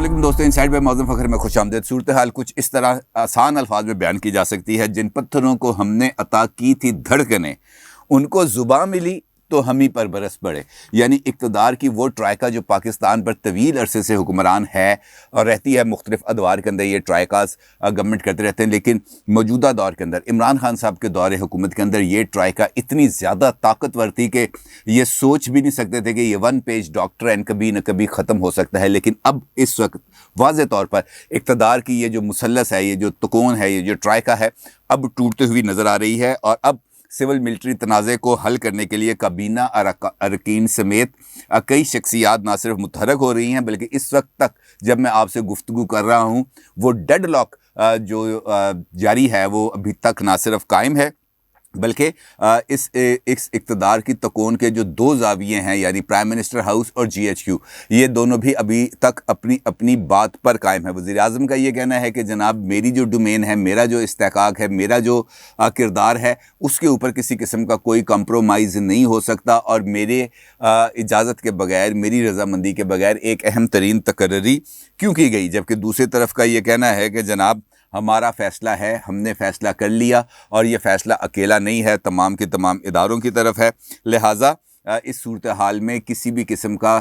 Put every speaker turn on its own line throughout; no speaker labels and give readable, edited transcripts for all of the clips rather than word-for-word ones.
السلام علیکم دوستو، انسائیڈ بائی معظم فخر میں خوش آمدید۔ صورتحال کچھ اس طرح آسان الفاظ میں بیان کی جا سکتی ہے: جن پتھروں کو ہم نے عطا کی تھی دھڑکنیں، ان کو زباں ملی تو ہم ہی پر برس پڑے۔ یعنی اقتدار کی وہ ٹرائکا جو پاکستان پر طویل عرصے سے حکمران ہے اور رہتی ہے، مختلف ادوار کے اندر یہ ٹرائکاز گورنمنٹ کرتے رہتے ہیں، لیکن موجودہ دور کے اندر عمران خان صاحب کے دور حکومت کے اندر یہ ٹرائکا اتنی زیادہ طاقتور تھی کہ یہ سوچ بھی نہیں سکتے تھے کہ یہ ون پیج ڈاکٹرین کبھی نہ کبھی ختم ہو سکتا ہے۔ لیکن اب اس وقت واضح طور پر اقتدار کی یہ جو مثلث ہے، یہ جو تکون ہے، یہ جو ٹرائکا ہے، اب ٹوٹتے ہوئی نظر آ رہی ہے۔ اور اب سول ملٹری تنازع کو حل کرنے کے لیے کابینہ اراکین سمیت کئی شخصیات نہ صرف متحرک ہو رہی ہیں، بلکہ اس وقت تک جب میں آپ سے گفتگو کر رہا ہوں وہ ڈیڈ لاک جو جاری ہے وہ ابھی تک نہ صرف قائم ہے، بلکہ اس اقتدار کی تکون کے جو دو زاویے ہیں، یعنی پرائم منسٹر ہاؤس اور جی ایچ کیو، یہ دونوں بھی ابھی تک اپنی بات پر قائم ہے۔ وزیر اعظم کا یہ کہنا ہے کہ جناب میری جو ڈومین ہے، میرا جو استحقاق ہے، میرا جو کردار ہے، اس کے اوپر کسی قسم کا کوئی کمپرومائز نہیں ہو سکتا، اور میرے اجازت کے بغیر، میری رضامندی کے بغیر ایک اہم ترین تقرری کیوں کی گئی۔ جبکہ دوسری طرف کا یہ کہنا ہے کہ جناب ہمارا فیصلہ ہے، ہم نے فیصلہ کر لیا، اور یہ فیصلہ اکیلا نہیں ہے، تمام کے تمام اداروں کی طرف ہے۔ لہٰذا اس صورتحال میں کسی بھی قسم کا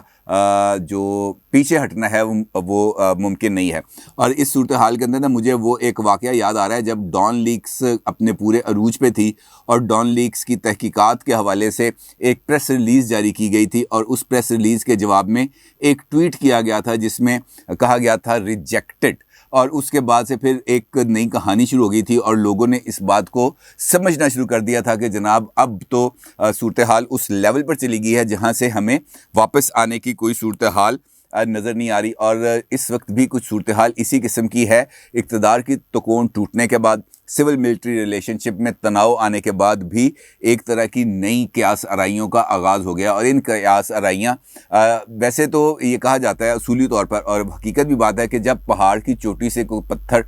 جو پیچھے ہٹنا ہے وہ ممکن نہیں ہے۔ اور اس صورتحال کے اندر مجھے وہ ایک واقعہ یاد آ رہا ہے جب ڈان لیکس اپنے پورے عروج پہ تھی، اور ڈان لیکس کی تحقیقات کے حوالے سے ایک پریس ریلیز جاری کی گئی تھی، اور اس پریس ریلیز کے جواب میں ایک ٹویٹ کیا گیا تھا جس میں کہا گیا تھا ریجیکٹڈ، اور اس کے بعد سے پھر ایک نئی کہانی شروع ہو گئی تھی، اور لوگوں نے اس بات کو سمجھنا شروع کر دیا تھا کہ جناب اب تو صورتحال اس لیول پر چلی گئی ہے جہاں سے ہمیں واپس آنے کی کوئی صورتحال نظر نہیں آ رہی۔ اور اس وقت بھی کچھ صورتحال اسی قسم کی ہے۔ اقتدار کی تکون ٹوٹنے کے بعد، سول ملٹری ریلیشن شپ میں تناؤ آنے کے بعد بھی ایک طرح کی نئی قیاس آرائیوں کا آغاز ہو گیا، اور ان قیاس آرائیاں ویسے تو یہ کہا جاتا ہے اصولی طور پر، اور حقیقت بھی بات ہے کہ جب پہاڑ کی چوٹی سے کوئی پتھر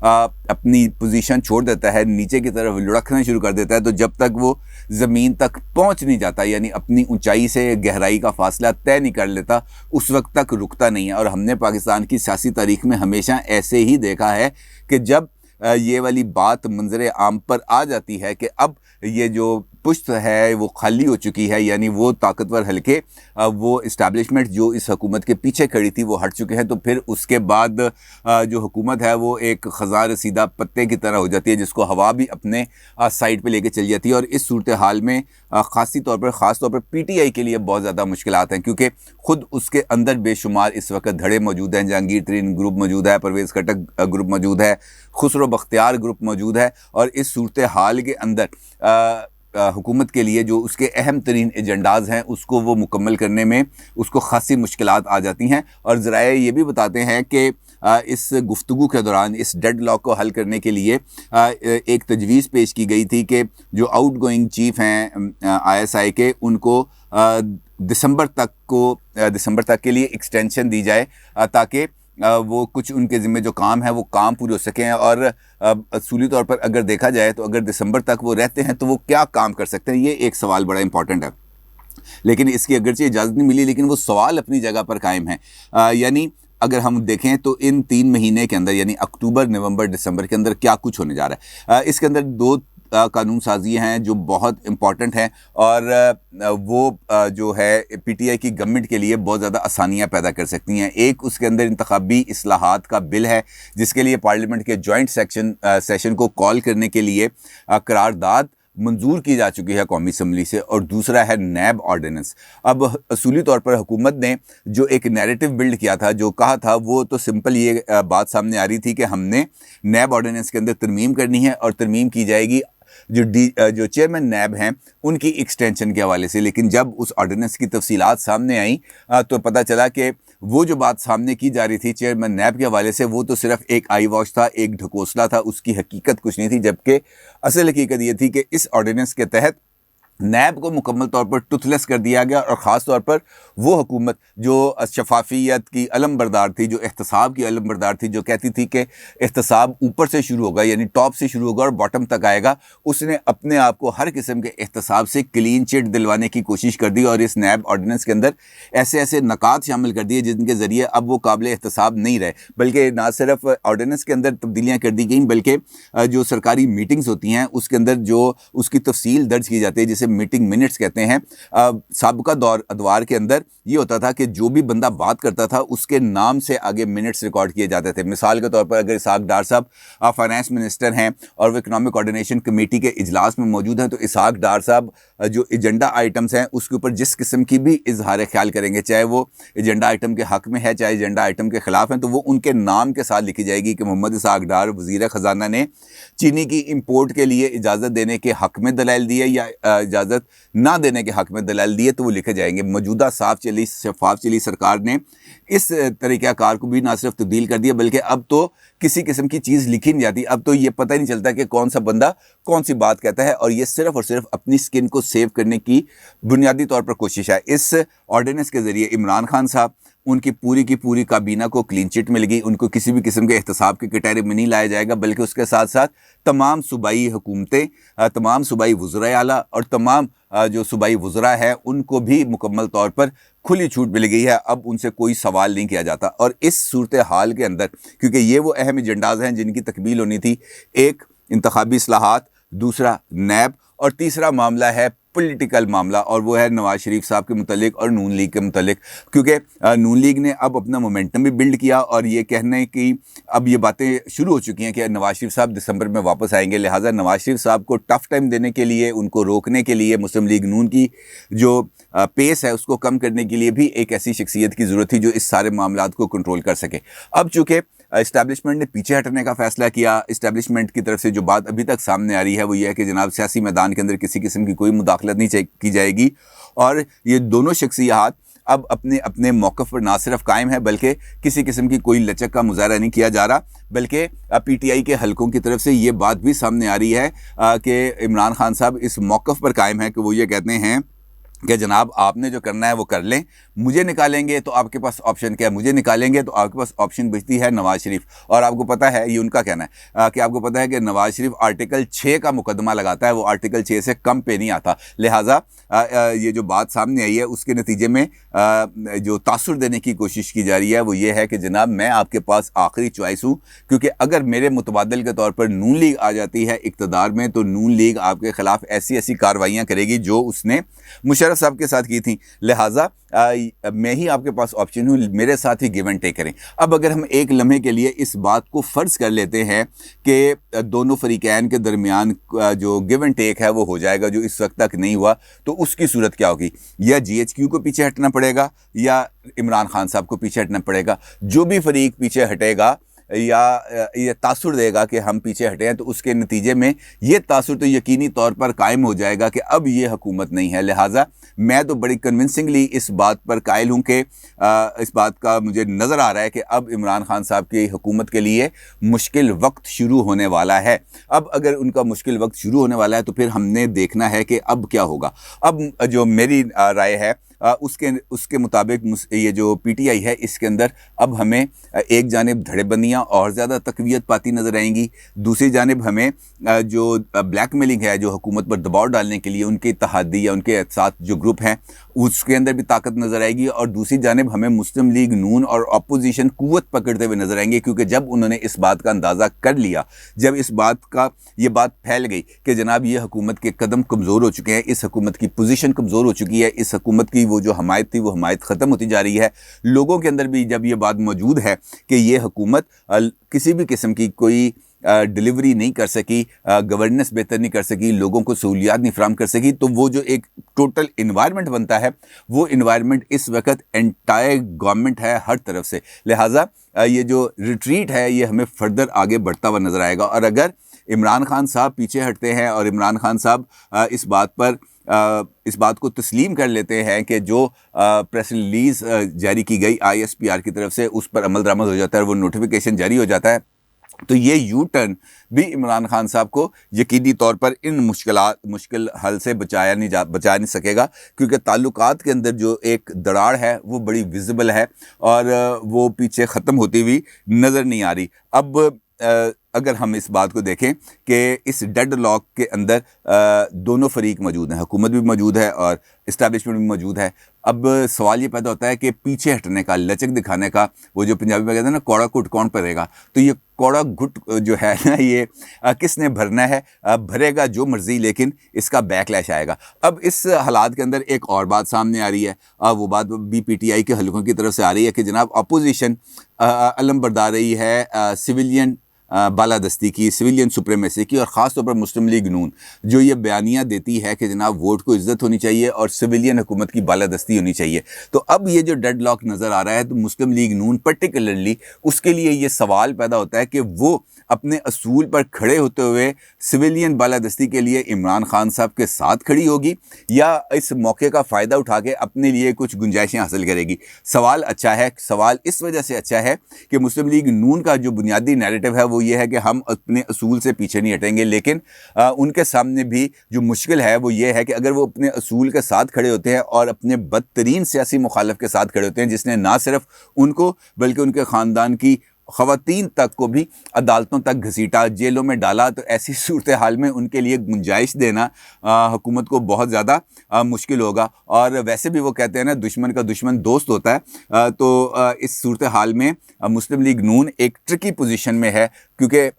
اپنی پوزیشن چھوڑ دیتا ہے، نیچے کی طرف لڑکنا شروع کر دیتا ہے، تو جب تک وہ زمین تک پہنچ نہیں جاتا، یعنی اپنی اونچائی سے گہرائی کا فاصلہ طے نہیں کر لیتا، اس وقت تک رکتا نہیں ہے۔ اور ہم نے پاکستان کی سیاسی تاریخ میں ہمیشہ ایسے ہی دیکھا ہے کہ جب یہ والی بات منظر عام پر آ جاتی ہے کہ اب یہ جو پشت ہے وہ خالی ہو چکی ہے، یعنی وہ طاقتور حلقے، وہ اسٹیبلشمنٹ جو اس حکومت کے پیچھے کھڑی تھی وہ ہٹ چکے ہیں، تو پھر اس کے بعد جو حکومت ہے وہ ایک خزاں رسیدہ پتے کی طرح ہو جاتی ہے جس کو ہوا بھی اپنے سائڈ پہ لے کے چل جاتی ہے۔ اور اس صورتحال میں خاص طور پر پی ٹی آئی کے لیے بہت زیادہ مشکلات ہیں، کیونکہ خود اس کے اندر بے شمار اس وقت دھڑے موجود ہیں۔ جہانگیر ترین گروپ موجود ہے، پرویز خٹک گروپ موجود ہے، خسرو بختیار گروپ موجود ہے، اور اس صورتحال کے اندر حکومت کے لیے جو اس کے اہم ترین ایجنڈاز ہیں اس کو وہ مکمل کرنے میں اس کو خاصی مشکلات آ جاتی ہیں۔ اور ذرائع یہ بھی بتاتے ہیں کہ اس گفتگو کے دوران اس ڈیڈ لاک کو حل کرنے کے لیے ایک تجویز پیش کی گئی تھی کہ جو آؤٹ گوئنگ چیف ہیں آئی ایس آئی کے، ان کو دسمبر تک کے لیے ایکسٹینشن دی جائے، تاکہ وہ کچھ ان کے ذمہ جو کام ہے وہ کام پورے ہو سکیں۔ اور اصولی طور پر اگر دیکھا جائے تو اگر دسمبر تک وہ رہتے ہیں تو وہ کیا کام کر سکتے ہیں، یہ ایک سوال بڑا امپورٹنٹ ہے۔ لیکن اس کی اگرچہ اجازت نہیں ملی، لیکن وہ سوال اپنی جگہ پر قائم ہے۔ یعنی اگر ہم دیکھیں تو ان 3 مہینے کے اندر، یعنی اکتوبر، نومبر، دسمبر کے اندر کیا کچھ ہونے جا رہا ہے۔ اس کے اندر 2 قانون سازی ہیں جو بہت امپورٹنٹ ہیں، اور وہ جو ہے پی ٹی آئی کی گورنمنٹ کے لیے بہت زیادہ آسانیاں پیدا کر سکتی ہیں۔ ایک اس کے اندر انتخابی اصلاحات کا بل ہے جس کے لیے پارلیمنٹ کے جوائنٹ سیشن کو کال کرنے کے لیے قرارداد منظور کی جا چکی ہے قومی اسمبلی سے، اور دوسرا ہے نیب آرڈیننس۔ اب اصولی طور پر حکومت نے جو ایک نیریٹو بلڈ کیا تھا، جو کہا تھا، وہ تو سمپل یہ بات سامنے آ رہی تھی کہ ہم نے نیب آرڈیننس کے اندر ترمیم کرنی ہے، اور ترمیم کی جائے گی جو چیئرمین نیب ہیں ان کی ایکسٹینشن کے حوالے سے۔ لیکن جب اس آرڈیننس کی تفصیلات سامنے آئیں تو پتہ چلا کہ وہ جو بات سامنے کی جا رہی تھی چیئرمین نیب کے حوالے سے، وہ تو صرف ایک آئی واش تھا، ایک ڈھکوسلا تھا، اس کی حقیقت کچھ نہیں تھی۔ جبکہ اصل حقیقت یہ تھی کہ اس آرڈیننس کے تحت نیب کو مکمل طور پر ٹوتھلیس کر دیا گیا، اور خاص طور پر وہ حکومت جو شفافیت کی علم بردار تھی، جو احتساب کی علم بردار تھی، جو کہتی تھی کہ احتساب اوپر سے شروع ہوگا، یعنی ٹاپ سے شروع ہوگا اور باٹم تک آئے گا، اس نے اپنے آپ کو ہر قسم کے احتساب سے کلین چٹ دلوانے کی کوشش کر دی، اور اس نیب آرڈیننس کے اندر ایسے ایسے نکات شامل کر دیے جن کے ذریعے اب وہ قابل احتساب نہیں رہے، بلکہ نہ صرف آرڈیننس کے اندر تبدیلیاں کر دی گئیں، بلکہ جو سرکاری میٹنگز ہوتی ہیں اس کے اندر جو اس کی تفصیل درج کی جاتی ہے، جسے میٹنگ منٹس کہتے ہیں۔ سابقہ دور ادوار کے اندر یہ ہوتا تھا کہ جو بھی بندہ بات کرتا تھا اس کے نام سے آگے منٹس ریکارڈ کیے جاتے تھے۔ مثال کے طور پر اگر اسحاق ڈار صاحب فائنانس منسٹر ہیں اور وہ اکنامک کوارڈینیشن کمیٹی کے اجلاس میں موجود ہیں، تو اسحاق ڈار صاحب جو ایجنڈا آئٹمز ہیں اس کے اوپر جس قسم کی بھی اظہار خیال کریں گے، چاہے وہ ایجنڈا آئٹم کے حق میں ہے چاہے ایجنڈا آئٹم کے خلاف ہیں، تو وہ ان کے نام کے ساتھ لکھی جائے گی کہ محمد اسحاق ڈار وزیر خزانہ نے چینی کی امپورٹ کے لیے اجازت دینے کے حق میں دلائل دیے یا اجازت نہ دینے کے حق میں دلائل دیے، تو وہ لکھے جائیں گے۔ موجودہ شفاف چلی سرکار نے اس طریقہ کار کو بھی نہ صرف تبدیل کر دیا، بلکہ اب تو کسی قسم کی چیز لکھی نہیں جاتی، اب تو یہ پتہ ہی نہیں چلتا کہ کون سا بندہ کون سی بات کہتا ہے، اور یہ صرف اور صرف اپنی سکن کو سیو کرنے کی بنیادی طور پر کوشش ہے۔ اس آرڈیننس کے ذریعے عمران خان صاحب، ان کی پوری کابینہ کو کلین چٹ مل گئی، ان کو کسی بھی قسم کے احتساب کے کٹہرے میں نہیں لایا جائے گا، بلکہ اس کے ساتھ ساتھ تمام صوبائی حکومتیں، تمام صوبائی وزرائے اعلیٰ اور تمام جو صوبائی وزراء ہیں ان کو بھی مکمل طور پر کھلی چھوٹ مل گئی ہے، اب ان سے کوئی سوال نہیں کیا جاتا۔ اور اس صورتحال کے اندر، کیونکہ یہ وہ اہم ایجنڈاز ہیں جن کی تکمیل ہونی تھی، ایک انتخابی اصلاحات، دوسرا نیب، اور تیسرا معاملہ ہے پولیٹیکل معاملہ، اور وہ ہے نواز شریف صاحب کے متعلق اور نون لیگ کے متعلق، کیونکہ نون لیگ نے اب اپنا مومنٹم بھی بلڈ کیا، اور یہ کہنے کی اب یہ باتیں شروع ہو چکی ہیں کہ نواز شریف صاحب دسمبر میں واپس آئیں گے، لہٰذا نواز شریف صاحب کو ٹف ٹائم دینے کے لیے، ان کو روکنے کے لیے، مسلم لیگ نون کی جو پیس ہے اس کو کم کرنے کے لیے بھی ایک ایسی شخصیت کی ضرورت تھی جو اس سارے معاملات کو کنٹرول کر سکے۔ اب چونکہ اسٹیبلشمنٹ نے پیچھے ہٹنے کا فیصلہ کیا، اسٹیبلشمنٹ کی طرف سے جو بات ابھی تک سامنے آ رہی ہے وہ یہ ہے کہ جناب سیاسی میدان کے اندر کسی قسم کی کوئی مداخلت نہیں کی جائے گی، اور یہ دونوں شخصیات اب اپنے موقف پر نہ صرف قائم ہے، بلکہ کسی قسم کی کوئی لچک کا مظاہرہ نہیں کیا جا رہا، بلکہ پی ٹی آئی کے حلقوں کی طرف سے یہ بات بھی سامنے آ رہی ہے کہ عمران خان صاحب اس موقف پر قائم ہے کہ وہ یہ کہتے ہیں کہ جناب آپ نے جو کرنا ہے وہ کر لیں، مجھے نکالیں گے تو آپ کے پاس آپشن کیا ہے، مجھے نکالیں گے تو آپ کے پاس آپشن بچتی ہے نواز شریف۔ اور آپ کو پتہ ہے، یہ ان کا کہنا ہے کہ آپ کو پتہ ہے کہ نواز شریف آرٹیکل 6 کا مقدمہ لگاتا ہے، وہ آرٹیکل 6 سے کم پہ نہیں آتا، لہٰذا یہ جو بات سامنے آئی ہے اس کے نتیجے میں جو تاثر دینے کی کوشش کی جا رہی ہے وہ یہ ہے کہ جناب میں آپ کے پاس آخری چوائس ہوں، کیونکہ اگر میرے متبادل کے طور پر نون لیگ آ جاتی ہے اقتدار میں تو نون لیگ آپ کے خلاف ایسی کارروائیاں کرے گی جو اس نے مشرف صاحب کے ساتھ کی تھیں، لہٰذا میں ہی آپ کے پاس آپشن ہوں، میرے ساتھ ہی گیو اینڈ ٹیک کریں۔ اب اگر ہم ایک لمحے کے لیے اس بات کو فرض کر لیتے ہیں کہ دونوں فریقین کے درمیان جو گیو اینڈ ٹیک ہے وہ ہو جائے گا، جو اس وقت تک نہیں ہوا، تو اس کی صورت کیا ہوگی؟ یا جی ایچ کیو کو پیچھے ہٹنا پڑے گا یا عمران خان صاحب کو پیچھے ہٹنا پڑے گا۔ جو بھی فریق پیچھے ہٹے گا یا یہ تاثر دے گا کہ ہم پیچھے ہٹے ہیں، تو اس کے نتیجے میں یہ تاثر تو یقینی طور پر قائم ہو جائے گا کہ اب یہ حکومت نہیں ہے۔ لہٰذا میں تو بڑی کنونسنگلی اس بات پر قائل ہوں کہ اس بات کا مجھے نظر آ رہا ہے کہ اب عمران خان صاحب کی حکومت کے لیے مشکل وقت شروع ہونے والا ہے۔ اب اگر ان کا مشکل وقت شروع ہونے والا ہے تو پھر ہم نے دیکھنا ہے کہ اب کیا ہوگا۔ اب جو میری رائے ہے اس کے مطابق یہ جو پی ٹی آئی ہے اس کے اندر اب ہمیں ایک جانب دھڑے بندیاں اور زیادہ تقویت پاتی نظر آئیں گی، دوسری جانب ہمیں جو بلیک میلنگ ہے، جو حکومت پر دباؤ ڈالنے کے لیے ان کے اتحادی یا ان کے ساتھ جو گروپ ہیں اس کے اندر بھی طاقت نظر آئے گی، اور دوسری جانب ہمیں مسلم لیگ نون اور اپوزیشن قوت پکڑتے ہوئے نظر آئیں گے، کیونکہ جب انہوں نے اس بات کا اندازہ کر لیا، جب یہ بات پھیل گئی کہ جناب یہ حکومت کے قدم کمزور ہو چکے ہیں، اس حکومت کی پوزیشن کمزور ہو چکی ہے، اس حکومت کی وہ جو حمایت تھی وہ حمایت ختم ہوتی جا رہی ہے، لوگوں کے اندر بھی جب یہ بات موجود ہے کہ یہ حکومت کسی بھی قسم کی کوئی ڈیلیوری نہیں کر سکی، گورننس بہتر نہیں کر سکی، لوگوں کو سہولیات نہیں فراہم کر سکی، تو وہ جو ایک ٹوٹل انوائرمنٹ بنتا ہے وہ انوائرمنٹ اس وقت انٹائر گورنمنٹ ہے ہر طرف سے، لہٰذا یہ جو ریٹریٹ ہے یہ ہمیں فردر آگے بڑھتا ہوا نظر آئے گا۔ اور اگر عمران خان صاحب پیچھے ہٹتے ہیں اور عمران خان صاحب اس بات کو تسلیم کر لیتے ہیں کہ جو پریس ریلیز جاری کی گئی ISPR کی طرف سے اس پر عمل درآمد ہو جاتا ہے اور وہ نوٹیفیکیشن جاری ہو جاتا ہے، تو یہ یو ٹرن بھی عمران خان صاحب کو یقینی طور پر ان مشکل حل سے بچا نہیں سکے گا، کیونکہ تعلقات کے اندر جو ایک دراڑ ہے وہ بڑی ویزیبل ہے اور وہ پیچھے ختم ہوتی ہوئی نظر نہیں آ رہی۔ اب اگر ہم اس بات کو دیکھیں کہ اس ڈیڈ لاک کے اندر دونوں فریق موجود ہیں، حکومت بھی موجود ہے اور اسٹیبلشمنٹ بھی موجود ہے، اب سوال یہ پیدا ہوتا ہے کہ پیچھے ہٹنے کا، لچک دکھانے کا، وہ جو پنجابی میں کہتے ہیں نا کوڑا گھٹ کون بھرے گا، تو یہ کوڑا گھٹ جو ہے نا یہ کس نے بھرنا ہے؟ بھرے گا جو مرضی، لیکن اس کا بیک لیش آئے گا۔ اب اس حالات کے اندر ایک اور بات سامنے آ رہی ہے، وہ بات بھی پی ٹی آئی کے حلقوں کی طرف سے آ رہی ہے کہ جناب اپوزیشن علم بردار رہی ہے سویلین بالادستی کی، سویلین سپریمیسی کی، اور خاص طور پر مسلم لیگ نون جو یہ بیانیہ دیتی ہے کہ جناب ووٹ کو عزت ہونی چاہیے اور سویلین حکومت کی بالادستی ہونی چاہیے۔ تو اب یہ جو ڈیڈ لاک نظر آ رہا ہے تو مسلم لیگ نون پرٹیکولرلی اس کے لیے یہ سوال پیدا ہوتا ہے کہ وہ اپنے اصول پر کھڑے ہوتے ہوئے سویلین بالادستی کے لیے عمران خان صاحب کے ساتھ کھڑی ہوگی یا اس موقع کا فائدہ اٹھا کے اپنے لیے کچھ گنجائشیں حاصل کرے گی۔ سوال اچھا ہے، سوال اس وجہ سے اچھا ہے کہ مسلم لیگ نون کا جو بنیادی نیریٹو ہے وہ یہ ہے کہ ہم اپنے اصول سے پیچھے نہیں ہٹیں گے، لیکن ان کے سامنے بھی جو مشکل ہے وہ یہ ہے کہ اگر وہ اپنے اصول کے ساتھ کھڑے ہوتے ہیں اور اپنے بدترین سیاسی مخالف کے ساتھ کھڑے ہوتے ہیں جس نے نہ صرف ان کو بلکہ ان کے خاندان کی خواتین تک کو بھی عدالتوں تک گھسیٹا، جیلوں میں ڈالا، تو ایسی صورتحال میں ان کے لیے گنجائش دینا حکومت کو بہت زیادہ مشکل ہوگا۔ اور ویسے بھی وہ کہتے ہیں نا دشمن کا دشمن دوست ہوتا ہے، تو اس صورتحال میں مسلم لیگ نون ایک ٹرکی پوزیشن میں ہے، کیونکہ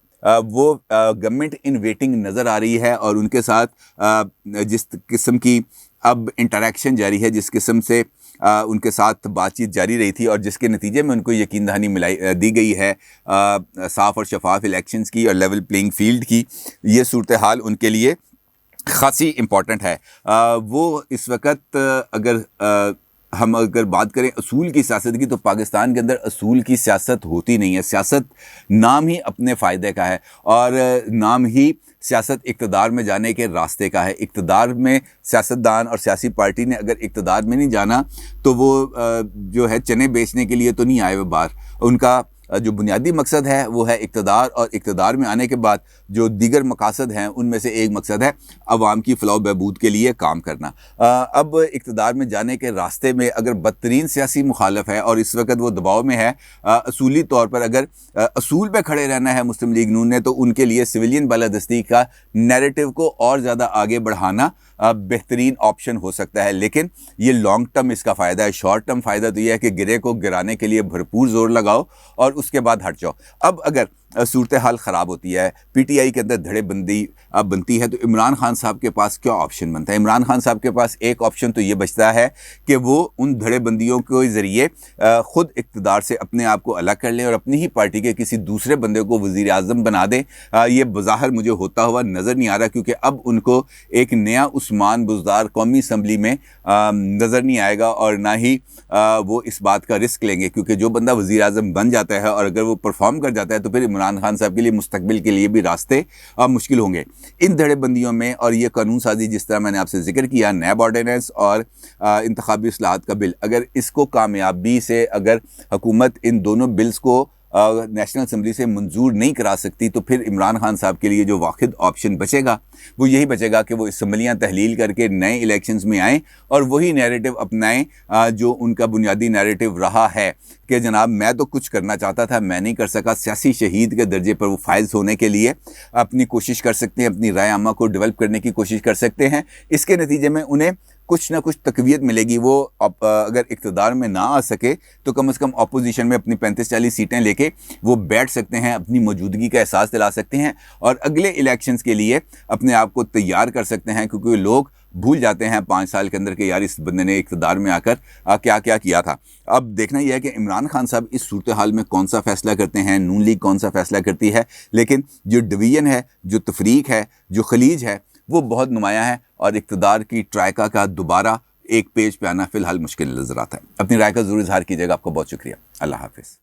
وہ گورنمنٹ ان ویٹنگ نظر آ رہی ہے اور ان کے ساتھ جس قسم کی اب انٹریکشن جاری ہے، جس قسم سے ان کے ساتھ بات چیت جاری رہی تھی اور جس کے نتیجے میں ان کو یقین دہانی دی گئی ہے صاف اور شفاف الیکشنز کی اور لیول پلینگ فیلڈ کی، یہ صورتحال ان کے لیے خاصی امپورٹنٹ ہے۔ وہ اس وقت ہم اگر بات کریں اصول کی سیاست کی تو پاکستان کے اندر اصول کی سیاست ہوتی نہیں ہے۔ سیاست نام ہی اپنے فائدے کا ہے اور نام ہی سیاست اقتدار میں جانے کے راستے کا ہے۔ اقتدار میں سیاستدان اور سیاسی پارٹی نے اگر اقتدار میں نہیں جانا تو وہ جو ہے چنے بیچنے کے لیے تو نہیں آئے وہ باہر، ان کا جو بنیادی مقصد ہے وہ ہے اقتدار، اور اقتدار میں آنے کے بعد جو دیگر مقاصد ہیں ان میں سے ایک مقصد ہے عوام کی فلاح و بہبود کے لیے کام کرنا۔ اب اقتدار میں جانے کے راستے میں اگر بدترین سیاسی مخالف ہے اور اس وقت وہ دباؤ میں ہے اصولی طور پر، اگر اصول پہ کھڑے رہنا ہے مسلم لیگ نون نے، تو ان کے لیے سویلین بالادستی کا نیریٹو کو اور زیادہ آگے بڑھانا بہترین آپشن ہو سکتا ہے۔ لیکن یہ لانگ ٹرم اس کا فائدہ ہے، شارٹ ٹرم فائدہ تو یہ ہے کہ گرے کو گرانے کے لیے بھرپور زور لگاؤ اور اس کے بعد ہٹ جاؤ۔ اب اگر صورتحال خراب ہوتی ہے، پی ٹی آئی کے اندر دھڑے بندی بنتی ہے، تو عمران خان صاحب کے پاس کیا آپشن بنتا ہے؟ عمران خان صاحب کے پاس ایک آپشن تو یہ بچتا ہے کہ وہ ان دھڑے بندیوں کے ذریعے خود اقتدار سے اپنے آپ کو الگ کر لیں اور اپنی ہی پارٹی کے کسی دوسرے بندے کو وزیر اعظم بنا دیں۔ یہ بظاہر مجھے ہوتا ہوا نظر نہیں آ رہا، کیونکہ اب ان کو ایک نیا عثمان بزدار قومی اسمبلی میں نظر نہیں آئے گا اور نہ ہی وہ اس بات کا رسک لیں گے، کیونکہ جو بندہ وزیر اعظم بن جاتا ہے اور اگر وہ پرفارم کر جاتا ہے تو پھر عمران خان صاحب کے لیے مستقبل کے لیے بھی راستے مشکل ہوں گے۔ ان دھڑے بندیوں میں اور یہ قانون سازی جس طرح میں نے آپ سے ذکر کیا، نیب آرڈیننس اور انتخابی اصلاحات کا بل، اگر اس کو کامیابی سے اگر حکومت ان دونوں بلز کو نیشنل اسمبلی سے منظور نہیں کرا سکتی تو پھر عمران خان صاحب کے لیے جو واحد آپشن بچے گا وہ یہی بچے گا کہ وہ اسمبلیاں تحلیل کر کے نئے الیکشنز میں آئیں اور وہی نیریٹو اپنائیں جو ان کا بنیادی نیریٹو رہا ہے کہ جناب میں تو کچھ کرنا چاہتا تھا، میں نہیں کر سکا۔ سیاسی شہید کے درجے پر وہ فائز ہونے کے لیے اپنی کوشش کر سکتے ہیں، اپنی رائے عامہ کو ڈیولپ کرنے کی کوشش کر سکتے ہیں۔ اس کے نتیجے میں انہیں کچھ نہ کچھ تقویت ملے گی۔ وہ اگر اقتدار میں نہ آ سکے تو کم از کم اپوزیشن میں اپنی 35-40 سیٹیں لے کے وہ بیٹھ سکتے ہیں، اپنی موجودگی کا احساس دلا سکتے ہیں اور اگلے الیکشنز کے لیے اپنے آپ کو تیار کر سکتے ہیں، کیونکہ لوگ بھول جاتے ہیں 5 سال کے اندر کہ یار اس بندے نے اقتدار میں آ کر کیا کیا کیا تھا۔ اب دیکھنا یہ ہے کہ عمران خان صاحب اس صورتحال میں کون سا فیصلہ کرتے ہیں، نون لیگ کون سا فیصلہ کرتی ہے، لیکن جو ڈویژن ہے، جو تفریق ہے، جو خلیج ہے، وہ بہت نمایاں ہے اور اقتدار کی ٹرائکا کا دوبارہ ایک پیج پہ آنا فی الحال مشکل نظر آتا ہے۔ اپنی رائے کا ضرور اظہار کیجیے گا۔ آپ کو بہت شکریہ۔ اللہ حافظ۔